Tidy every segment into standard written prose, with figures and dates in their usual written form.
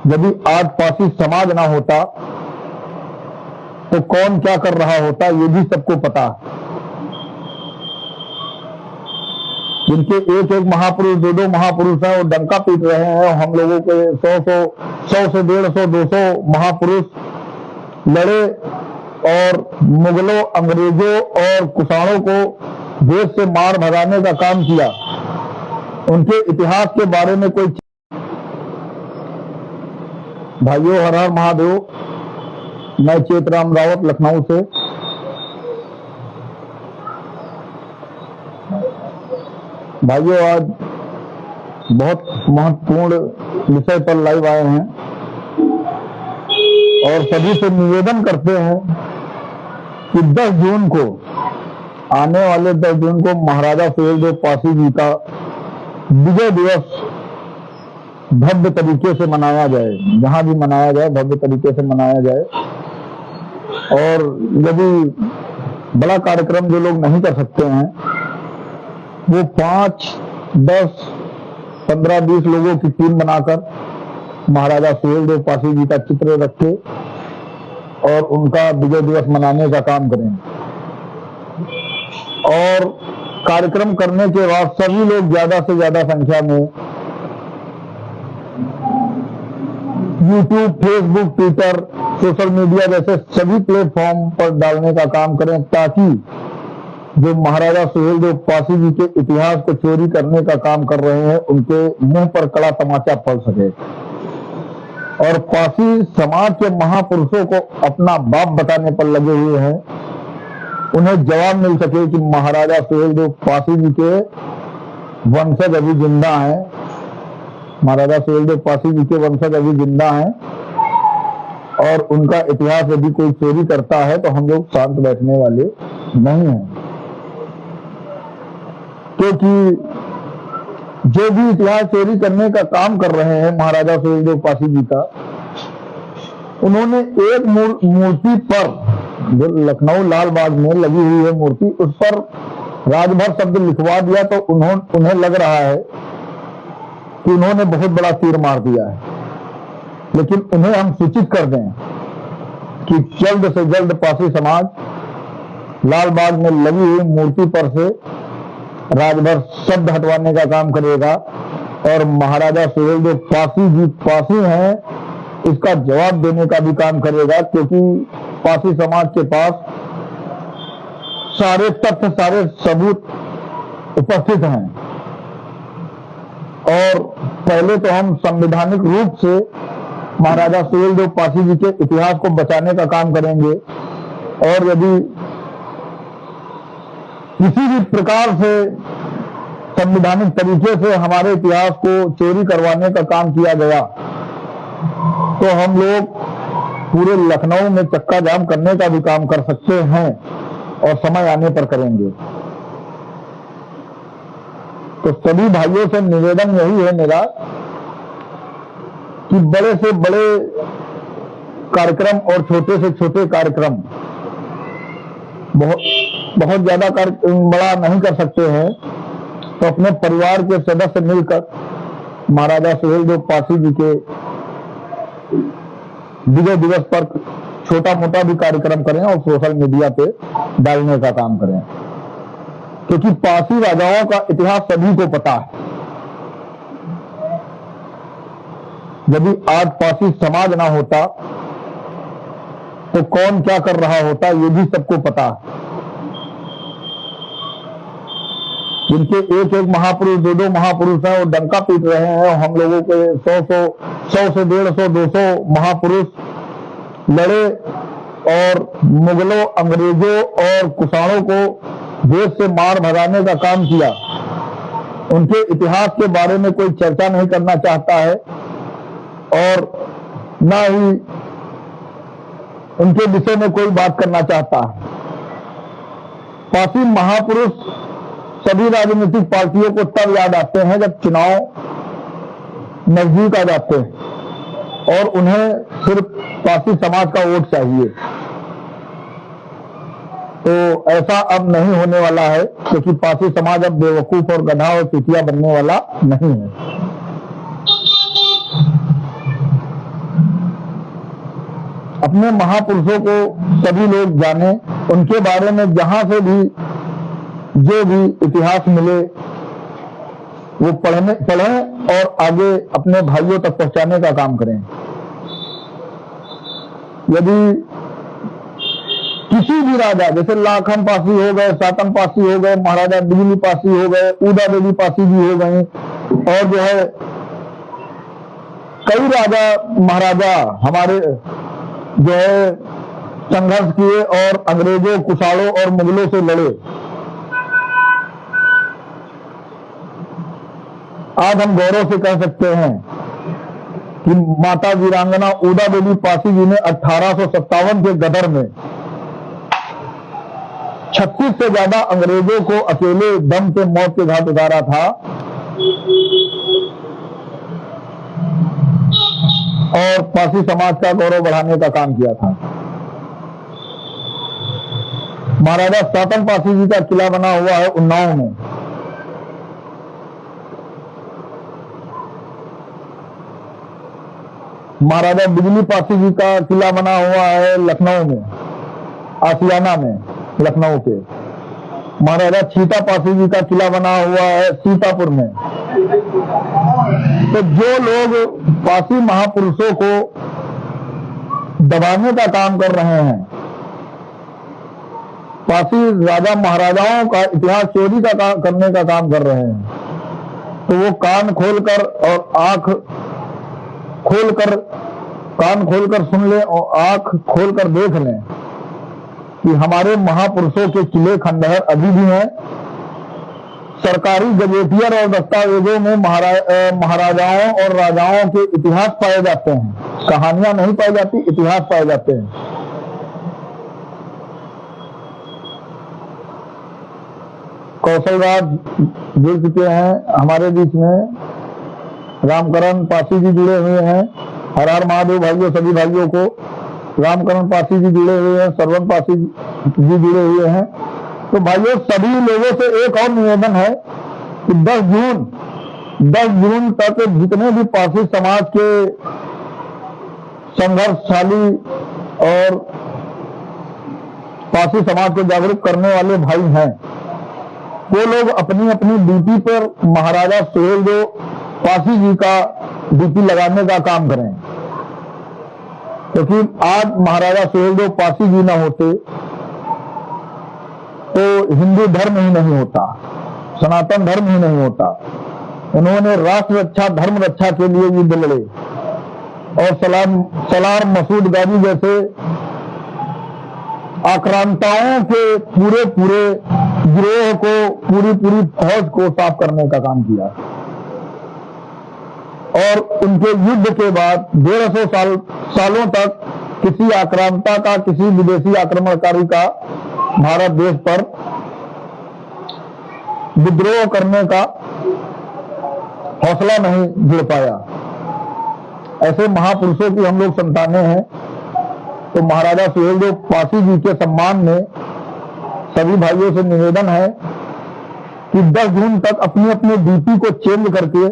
यदि आज पासी समाज ना होता तो कौन क्या कर रहा होता ये भी सबको पता है। जिनके एक एक महापुरुष, दो दो महापुरुष हैं, वो डंका पीट रहे हैं, और हम लोगों के 100 से 150, 200 महापुरुष लड़े और मुगलों, अंग्रेजों और कुषाणों को देश से मार भगाने का काम किया। उनके इतिहास के बारे में कोई भाइयों, हर हर महादेव। मैं चेतराम रावत, लखनऊ से। भाइयों, आज बहुत महत्वपूर्ण विषय पर लाइव आए हैं और सभी से निवेदन करते हैं कि 10 जून को, आने वाले 10 जून को महाराजा सुहेलदेव पासी जी का विजय दिवस भव्य तरीके से मनाया जाए। जहां भी मनाया जाए भव्य तरीके से मनाया जाए। और यदि बड़ा कार्यक्रम जो लोग नहीं कर सकते हैं, वो 5, 10, 15, 20 लोगों की टीम बनाकर महाराजा सुहेलदेव पासी जी का चित्र रखे और उनका विजय दिवस मनाने का काम करें। और कार्यक्रम करने के बाद सभी लोग ज्यादा से ज्यादा संख्या में YouTube, Facebook, Twitter, social media जैसे सभी प्लेटफॉर्म पर डालने का काम करें, ताकि जो महाराजा सुहेलदेव पासी जी के इतिहास को चोरी करने का काम कर रहे हैं, उनके मुंह पर कड़ा तमाचा पड़ सके और पासी समाज के महापुरुषों को अपना बाप बताने पर लगे हुए हैं, उन्हें जवाब मिल सके कि महाराजा सुहेलदेव पासी जी के वंशज अभी जिंदा हैं। महाराजा सुहेलदेव पासी जी के वंशज अभी जिंदा हैं और उनका इतिहास यदि कोई चोरी करता है तो हम लोग शांत बैठने वाले नहीं हैं। क्योंकि जो भी इतिहास चोरी करने का काम कर रहे हैं महाराजा सुहेलदेव पासी जी का, उन्होंने एक मूर्ति पर, जो लखनऊ लाल बाग में लगी हुई है मूर्ति, उस पर राजभर शब्द लिखवा दिया तो उन्हें लग रहा है कि उन्होंने बहुत बड़ा तीर मार दिया है। लेकिन उन्हें हम सूचित कर दें कि जल्द से जल्द पासी समाज लाल बाग में लगी हुई मूर्ति पर से राजभर शब्द हटवाने का काम करेगा और महाराजा सुहेलदेव पासी जी पासी हैं इसका जवाब देने का भी काम करेगा। क्योंकि पासी समाज के पास सारे तथ्य, सारे सबूत उपस्थित हैं। और पहले तो हम संवैधानिक रूप से महाराजा सुहेलदेव पासी जी के इतिहास को बचाने का काम करेंगे और यदि किसी भी प्रकार से संवैधानिक तरीके से हमारे इतिहास को चोरी करवाने का काम किया गया तो हम लोग पूरे लखनऊ में चक्का जाम करने का भी काम कर सकते हैं और समय आने पर करेंगे। तो सभी भाइयों से निवेदन यही है मेरा कि बड़े से बड़े कार्यक्रम और छोटे से छोटे कार्यक्रम, बहुत ज्यादा बड़ा नहीं कर सकते हैं, तो अपने परिवार के सदस्य मिलकर महाराजा सुहेलदेव पासी जी के विजय दिवस पर छोटा मोटा भी कार्यक्रम करें और सोशल मीडिया पे डालने का काम करें। क्योंकि पासी राजाओं का इतिहास सभी को पता है। यदि आज पासी समाज ना होता तो कौन क्या कर रहा होता ये भी सबको पता है। जिनके एक एक महापुरुष, दो दो महापुरुष हैं, वो डंका पीट रहे हैं, और हम लोगों के 100 से 150, 200 महापुरुष लड़े और मुगलों, अंग्रेजों और कुषाणों को देश से मार भगाने का काम किया। उनके इतिहास के बारे में कोई चर्चा नहीं करना चाहता है और न ही उनके विषय में कोई बात करना चाहता है। पासी महापुरुष सभी राजनीतिक पार्टियों को तब याद आते हैं जब चुनाव नजदीक आ जाते हैं और उन्हें सिर्फ पासी समाज का वोट चाहिए। तो ऐसा अब नहीं होने वाला है, क्योंकि पासी समाज अब बेवकूफ और गधा और चुतिया बनने वाला नहीं है। अपने महापुरुषों को सभी लोग जाने, उनके बारे में जहां से भी जो भी इतिहास मिले वो पढ़ें और आगे अपने भाइयों तक पहुंचाने का काम करें। यदि किसी भी राजा, जैसे लाखन पासी हो गए, सातन पासी हो गए, महाराजा बिजली पासी हो गए, उदा देवी पासी भी हो गए, और जो है कई राजा महाराजा हमारे जो है संघर्ष किए और अंग्रेजों, कुशालों और मुगलों से लड़े। आज हम गौरव से कह सकते हैं कि माता वीरांगना उदा देवी पासी जी ने 1857 के गदर में 36 से ज्यादा अंग्रेजों को अकेले दम से मौत के घाट उतारा था, और पासी समाज का गौरव बढ़ाने का काम किया था। महाराजा सातन पासी जी का किला बना हुआ है उन्नाव में। महाराजा बिजली पासी जी का किला बना हुआ है लखनऊ में, आसियाना में, लखनऊ के। महाराजा छीता पासी जी का किला बना हुआ है सीतापुर में। तो जो लोग पासी महापुरुषों को दबाने का काम कर रहे हैं, पासी राजा महाराजाओं का इतिहास चोरी का करने का काम कर रहे हैं, तो वो कान खोलकर और आंख खोलकर, कान खोलकर सुन लें और आंख खोलकर देख लें कि हमारे महापुरुषों के किले खंडहर अभी भी हैं। सरकारी गजेटियर और दस्तावेजों में महाराजाओं और राजाओं के इतिहास पाए जाते हैं, कहानियां नहीं पाई जाती, इतिहास पाए जाते हैं। कौशलराज जुड़ चुके हैं हमारे बीच में, रामकरण पासी जी जुड़े हुए हैं। हर हर महादेव भाइयों, सभी भाइयों को रामकरण पासी जी जुड़े हुए हैं, सरवन पासी जी जुड़े हुए हैं। तो भाइयों, सभी लोगों से एक और निवेदन है कि 10 जून तक जितने भी पासी समाज के संघर्षशाली और पासी समाज को जागरूक करने वाले भाई हैं, वो लोग अपनी अपनी ड्यूटी पर महाराजा सुहेलदेव पासी जी का ड्यूटी लगाने का काम करें। क्योंकि आज महाराजा सुहेलदेव पासी जी न होते तो हिंदू धर्म ही नहीं होता, सनातन धर्म ही नहीं होता। उन्होंने राष्ट्र रक्षा, धर्म रक्षा के लिए युद्ध लड़े, और सलार मसूद गाजी जैसे आक्रांताओं के पूरे गिरोह को, पूरी फौज को साफ करने का काम किया। और उनके युद्ध के बाद 150 सालों तक किसी आक्रांता का, किसी विदेशी आक्रमणकारी का भारत देश पर विद्रोह करने का हौसला नहीं जुड़ पाया। ऐसे महापुरुषों की हम लोग संतानें हैं। तो महाराजा सुहेलदेव पासी जी के सम्मान में सभी भाइयों से निवेदन है कि 10 जून तक अपनी अपनी ड्यूटी को चेंज करके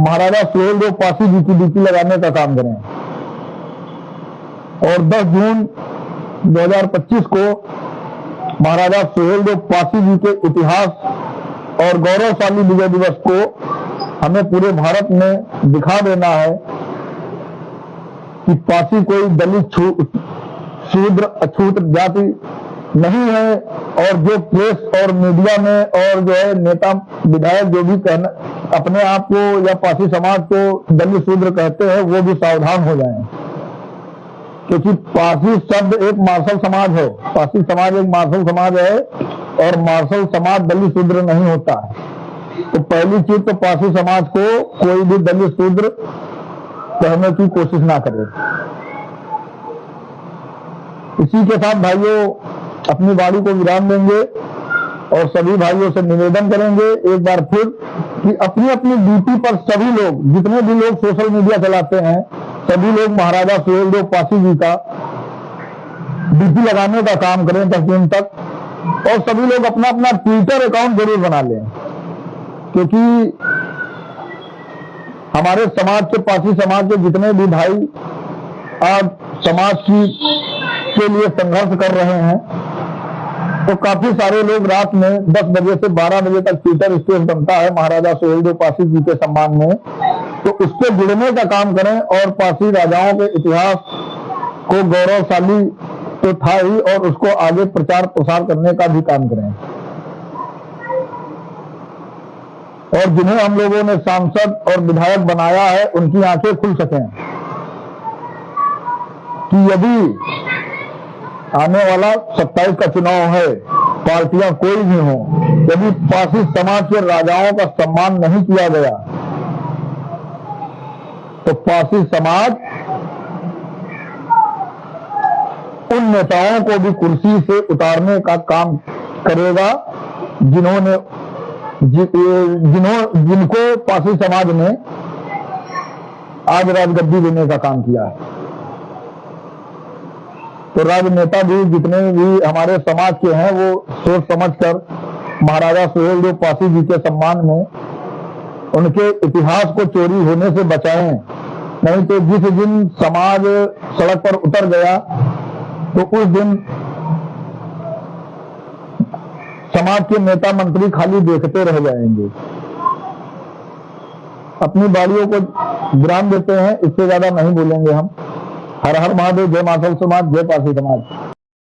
महाराजा सुहेलदेव पासी जी की ड्यूटी लगाने का काम करें। और 10 जून 2025 को महाराजा सुहेलदेव पासी जी के इतिहास और गौरवशाली विजय दिवस को हमें पूरे भारत में दिखा देना है कि पासी कोई दलित, शूद्र, अछूत जाति नहीं है। और जो प्रेस और मीडिया में और जो है नेता विधायक जो भी कहना अपने आप को या पासी समाज को दलित शूद्र कहते हैं, वो भी सावधान हो जाएं। क्योंकि पासी शब्द एक मार्शल समाज है, पासी समाज एक मार्शल समाज है, और मार्शल समाज दलित शूद्र नहीं होता है। तो पहली चीज तो पासी समाज को कोई भी दलित शूद्र कहने की कोशिश ना करे। इसी के साथ भाइयों अपनी वाणी को विराम देंगे और सभी भाइयों से निवेदन करेंगे एक बार फिर कि अपनी अपनी ड्यूटी पर सभी लोग, जितने भी लोग सोशल मीडिया चलाते हैं, सभी लोग महाराजा सुहेलदेव पासी जी का ड्यूटी लगाने का काम करें 10 जून तक। और सभी लोग अपना अपना ट्विटर अकाउंट जरूर बना लें, क्योंकि हमारे समाज के, पासी समाज के जितने भी भाई आज समाज के लिए संघर्ष कर रहे हैं। तो काफी सारे लोग रात में 10 बजे से 12 बजे तक ट्विटर स्पेस बनता है महाराजा सुहेलदेव पासी जी के सम्मान में, तो उससे जुड़ने का काम करें और पासी राजाओं के इतिहास को गौरवशाली तो था ही और उसको आगे प्रचार प्रसार करने का भी काम करें। और जिन्हें हम लोगों ने सांसद और विधायक बनाया है उनकी आंखें खुल सकें कि यदि आने वाला 27 का चुनाव है, पार्टियां कोई भी हो, यदि पासी समाज के राजाओं का सम्मान नहीं किया गया तो पासी समाज उन नेताओं को भी कुर्सी से उतारने का काम करेगा जिनको पासी समाज ने आज राजगद्दी देने का काम किया है। तो राजनेता भी जितने भी हमारे समाज के हैं वो सोच समझकर महाराजा सुहेलदेव पासी जी के सम्मान में उनके इतिहास को चोरी होने से बचाएं। नहीं तो जिस दिन समाज सड़क पर उतर गया तो उस दिन समाज के नेता मंत्री खाली देखते रह जाएंगे। अपनी बाड़ियों को विराम देते हैं, इससे ज्यादा नहीं बोलेंगे हम। हर हर महादेव, जय माधव समाज, जय पासी समाज।